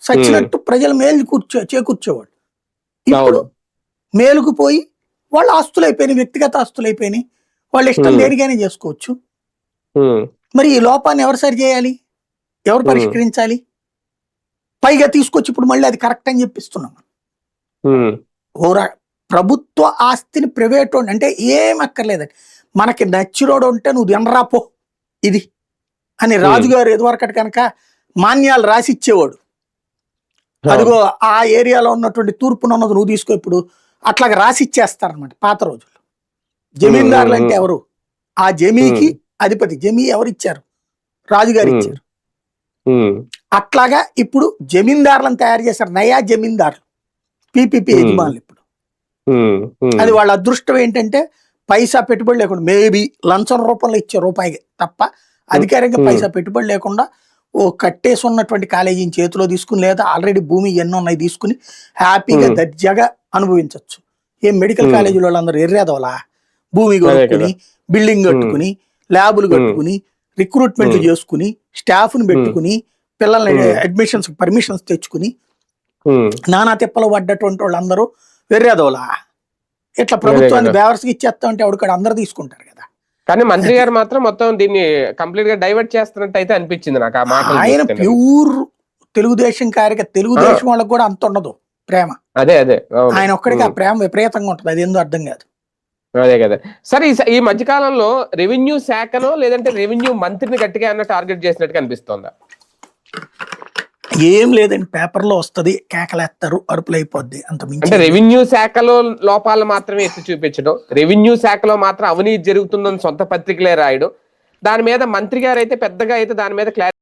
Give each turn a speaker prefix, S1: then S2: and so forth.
S1: సచ్చినట్టు ప్రజల మేలు చేకూర్చేవాడు. ఇప్పుడు మేలుకు పోయి వాళ్ళ ఆస్తులు అయిపోయినాయి, వ్యక్తిగత ఆస్తులు అయిపోయినాయి, వాళ్ళ ఇష్టం దేనికైనా చేసుకోవచ్చు. మరి ఈ లోపాన్ని ఎవరు సరి చేయాలి, ఎవరు పరిష్కరించాలి? పైగా తీసుకొచ్చి ఇప్పుడు మళ్ళీ అది కరెక్ట్ అని చెప్పిస్తున్నాం. ప్రభుత్వ ఆస్తిని ప్రైవేట్ అంటే ఏం అక్కర్లేదండి, మనకి నచ్చిరోడు ఉంటే నువ్వు ఎనరాపో ఇది అని రాజుగారు ఎదువరకటి కనుక మాన్యాలు రాసిచ్చేవాడు. అదిగో ఆ ఏరియాలో ఉన్నటువంటి తూర్పున ఉన్నది నువ్వు తీసుకో, ఇప్పుడు అట్లాగా రాసిచ్చేస్తారనమాట. పాత రోజుల్లో జమీందారులు అంటే ఎవరు? ఆ జమీకి అధిపతి. జమీ ఎవరు ఇచ్చారు? రాజుగారు ఇచ్చారు. అట్లాగా ఇప్పుడు జమీందారులను తయారు చేశారు, నయా జమీందారులు, పిపిపి యజమానులు. ఇప్పుడు అది వాళ్ళ అదృష్టం ఏంటంటే పైసా పెట్టుబడి లేకుండా, మేబీ లంచం రూపంలో ఇచ్చే రూపాయి తప్ప అధికారికంగా పైసా పెట్టుబడి లేకుండా ఓ కట్టేసి ఉన్నటువంటి కాలేజీని చేతిలో తీసుకుని, లేదా ఆల్రెడీ భూమి ఎన్నో ఉన్నాయి తీసుకుని హ్యాపీగా దర్జాగా అనుభవించవచ్చు. ఏం మెడికల్ కాలేజీలో వాళ్ళందరూ ఎర్రేదోలా భూమి కొనుక్కుని, బిల్డింగ్ కట్టుకుని, ల్యాబులు కట్టుకుని, రిక్రూట్మెంట్లు చేసుకుని, స్టాఫ్ను పెట్టుకుని, పిల్లల్ని అడ్మిషన్స్ పర్మిషన్స్ తెచ్చుకుని నానా తిప్పలు పడ్డటువంటి వాళ్ళందరూ వెర్రేదోలా. ఇట్లా ప్రభుత్వాన్ని బేవర్స్కి ఇచ్చేస్తా ఉంటే ఎవరికాడ అందరూ తీసుకుంటారు కదా.
S2: కానీ మంత్రి గారు మాత్రం మొత్తం దీన్ని కంప్లీట్ గా డైవర్ట్ చేస్తున్నట్టు అయితే అనిపించింది నాకు. ఆ మాట
S1: ఆయన ప్యూర్ తెలుగుదేశం కార్యకర్త. తెలుగుదేశం వాళ్ళకి కూడా అంత ఉండదు ప్రేమ.
S2: అదే
S1: ఆయన ఒక్కడికి ఆ ప్రేమ విపరీతంగా ఉంటుంది, అది ఏందో అర్థం కాదు.
S2: అదే కదా సరే. ఈ మధ్యకాలంలో రెవెన్యూ శాఖలో లేదంటే రెవెన్యూ మంత్రిని గట్టిగా అన్న టార్గెట్ చేసినట్టుగా అనిపిస్తోందా?
S1: ఏం లేదండి, పేపర్లో వస్తుంది, కేకలేస్తారు, అరుపులు అయిపోద్ది, అంత మించి.
S2: అంటే రెవెన్యూ శాఖలో లోపాలు మాత్రమే ఎత్తి చూపించడం, రెవెన్యూ శాఖలో మాత్రం అవినీతి జరుగుతుందని సొంత పత్రికలే రాయడం, దాని మీద మంత్రి గారు అయితే పెద్దగా అయితే దాని మీద క్లారిటీ